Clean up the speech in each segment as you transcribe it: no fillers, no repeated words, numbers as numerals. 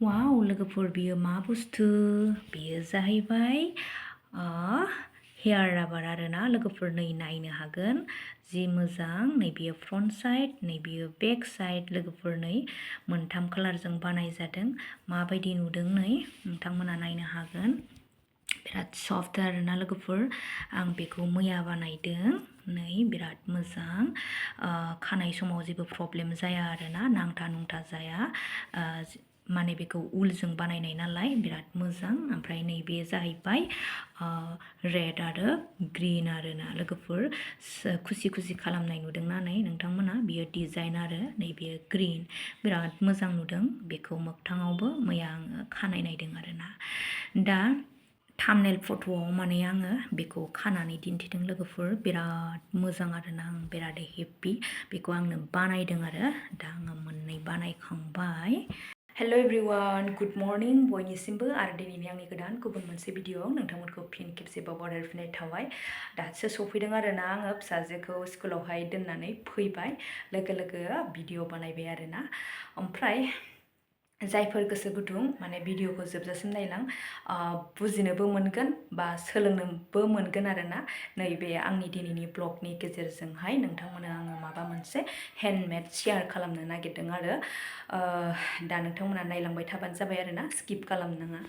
वाव लोगोफोर बियो मा बुस्थु बियो जाहैबाय हेयार राबार आरोना लोगोफोर नै नायनो हागोन जि मोजां नै बियो फ्रन्ट साइड नै बियो बेक साइड लोगोफोर नै मोनथाम कालारजों बानाय जादों माबायदि नुदों नै नोंथांमोना नायनो हागोन बिराद सफ्ट आरोना लोगोफोर आं बेखौ मैया बानायदों नै बिराद मोजां खानाय समाव जेबो प्रब्लेम जाया आरोना नांथा नुंथा जाया माने बेखौ उलजों बानायनाय नालाय बिराद मोजां ओमफ्राय नैबे जाहैबाय रेड आरो ग्रीन आरोना लोगोफोर खुसि खुसि खालामनाय नुदोंना नै नोंथांमोना बियो डिजाइन आरो नै बियो ग्रीन बिराद मोजां नुदों बेखौ मोगथाङावबो मैया आङो खानाय नायदों आरोना दा थाम्बनेल फट'आव माने आङो बेखौ खानानै दिन्थिदों लोगोफोर बिराद मोजां आरोना आं बिराद हेपि बेखौ आंनो बानायदों आरो दा आङो मोननै बानायखांबाय हेल' एभ्रिवान गुड मर्निं बयनिसिमबो आरो दिनैनि आंनि गोदान गुबुन मोनसे भिडिअ'आव नोंथांमोनखौ फिन खेबसेबाव बरायफिननाय थाबाय दासो सफैदों आरोना आङो फिसाजोखौ स्कुलावहाय दोननानै फैबाय लोगो लोगो भिडिअ' बानायबाय आरोना ओमफ्राय जायफोर गोसो गुदुं माने भिडिअ'खौ जोबजासिम नायलां बुजिनोबो मोनगोन बा सोलोंनोबो मोनगोन आरोना नैबे आंनि दिनैनि ब्लगनि गेजेरजोंहाय नोंथांमोननो आङो माबा मोनसे हेन्डमेड शेयार खालामनो नागिरदों आरो दा नोंथांमोना नायलांबाय थाबानो जाबाय आरोना स्किप खालामनाङा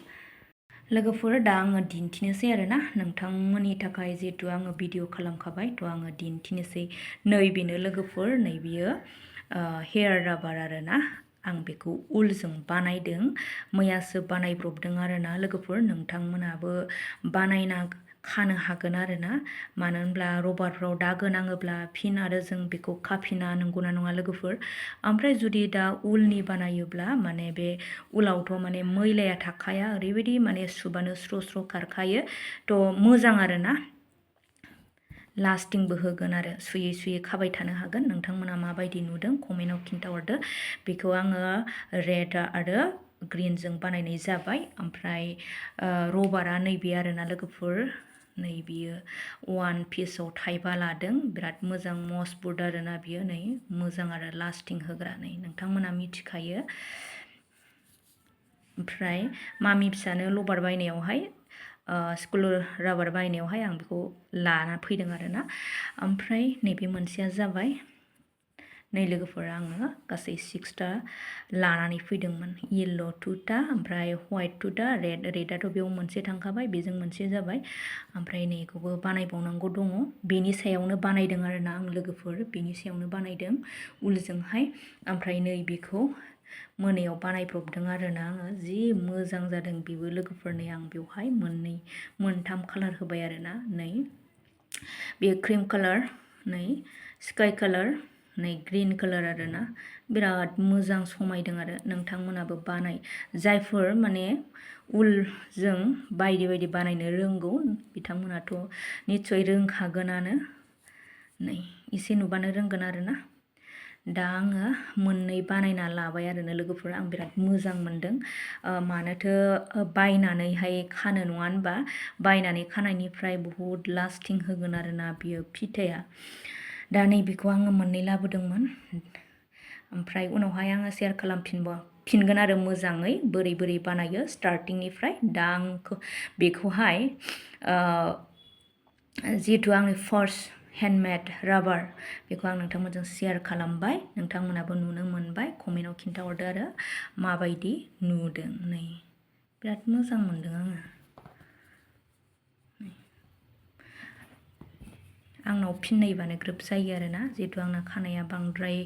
लोगोफोर दा आङो दिन्थिनोसै आरोना नोंथांमोननि थाखाय जिहेतु आङो भिडिअ खालामखाबाय थ' आङो दिन्थिनोसै नैबेनो लोगोफोर नैबेयो हेयार राबार आरोना आं बेखौ उलजों बानायदों मैयासो बानायब्रबदों आरोना लोगोफोर नोंथांमोनाबो बानायना खानो हागोन आरोना मानो होनब्ला रबारफ्राव दागो नाङोब्ला फिन आरो जों बेखौ खाफिना नंगौना नङा लोगोफोर ओमफ्राय जुदि दा उलनि बानायोब्ला माने बे उलावथ' माने मैलाया थाखाया ओरैबायदि माने सुबानो स्र' स्र' खारखायो थ' मोजां आरोना लास्टिंबो होगोन आरो सुयै सुयै खाबाय थानो हागोन नोंथांमोना माबायदि नुदों कमेन्टआव खिन्थाहरदो बेखौ आङो रेड आरो ग्रीनजों बानायनाय जाबाय ओमफ्राय रबारा नैबे आरोना लोगोफोर नै बियो वान पिसाव थाइबा लादों बिराद मोजां मजबुत आरोना बियो नै मोजां आरो लास्टिं होग्रा नै नोंथांमोना मिथिखायो ओमफ्राय मामि फिसानो लबार बायनायावहाय स्कुल राबार बायनायावहाय आं बेखौ लाना फैदों आरोना ओमफ्राय नैबे मोनसेया जाबाय नै लोगोफोर आङो गासै 6टा लानानै फैदोंमोन येल्ल' 2टा ओमफ्राय व्हाइट 2टा रेडआथ' बेयाव मोनसे थांखाबाय बेजों मोनसे जाबाय ओमफ्राय नैखौबो बानायबावनांगौ दङ बेनि सायावनो बानायदों आरोना आं लोगोफोर बेनि सायावनो बानायदों उलजोंहाय ओमफ्राय नै बेखौ मोनायाव बानायब्रबदों आरोना आङो जि मोजां जादों बेबो लोगोफोरनि आं बेवहाय मोनथाम कालार होबाय आरोना नै बेयो क्रिम कालार नै स्काइ कालार नै ग्रीन कालार आरोना बिराद मोजां समायदों आरो नोंथांमोनाबो बानाय जायफोर माने उलजों बायदि बायदि बानायनो रोंगौ बिथांमोनाथ' निस्सय रोंखागोनानो नै एसे नुबानो रोंगोन आरोना दा आङो मोननै बानायना लाबाय आरोना लोगोफोर आं बिराद मोजां मोनदों मानोथो बायनानैहाय खानो नङा होनबा बायनानै खानायनिफ्राय बहुद लास्टिं होगोन आरोना बियो फिथाया दा नैबेखौ आङो मोननै लाबोदोंमोन ओमफ्राय उनावहाय आङो शेयार खालामफिनगोन आरो मोजाङै बोरै बोरै बानायो स्टार्टिंनिफ्राय दा आं बेखौहाय जिहेतु आंनि फार्स्ट हेन्डमेड राबार बेखौ आं नोंथांमोनजों शेयार खालामबाय नोंथांमोनाबो नुनो मोनबाय कमेन्टआव खिन्थाहरदो आरो माबायदि नुदों नै बिराद मोजां मोनदों आङो आंनाव फिननैबानो ग्रोब जायो आरोना जिहेतु आंना खानाया बांद्राय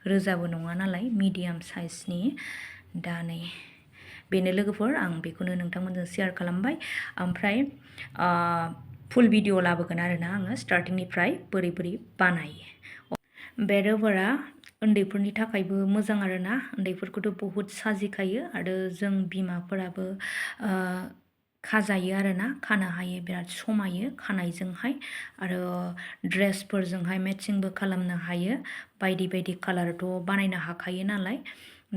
रोजाबो नङा नालाय मिडियाम साइजनि दा नै बेनो लोगोफोर आं बेखौनो नोंथांमोनजों शेयार खालामबाय ओमफ्राय फुल भिडिअ लाबोगोन आरोना आङो स्टार्टिंनिफ्राय बोरै बोरै बानायो बे राबारा उन्दैफोरनि थाखायबो मोजां आरोना उन्दैफोरखौथ' बहुद साजिखायो आरो जों बिमाफोराबो खाजायो आरोना खानो हायो बिराद समायो खानायजोंहाय आरो ड्रेसफोरजोंहाय मेचिंबो खालामनो हायो बायदि बायदि कालारथ' बानायनो हाखायो नालाय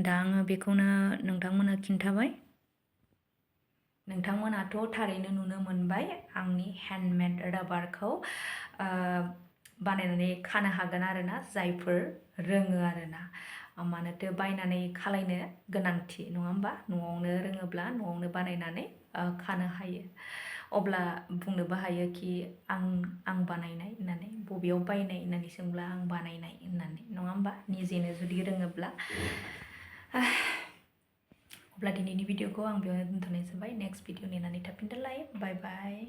दा आङो बेखौनो नोंथांमोननो खिन्थाबाय नोंथांमोनाथ' थारैनो नुनो मोनबाय आंनि हेन्डमेड राबारखौ बानायनानै खानो हागोन आरोना जायफोर रोङो आरोना मानोथो बायनानै खालायनो गोनांथि नङा होमबा न'आवनो रोङोब्ला न'आवनो बानायनानै खानो हायो अब्ला बुंनोबो हायो कि आं बानायनाय होननानै बबेयाव बायनाय होननानै सोंब्ला आं बानायनाय होननानै नङा होमबा निजेनो जुदि रोङोब्ला अब्ला दिनैनि भिडिअखौ आं बेयावनो दोनथ'नाय जाबाय नेक्स्ट भिडिअ नेनानै थाफिनदोलाय बाय बाय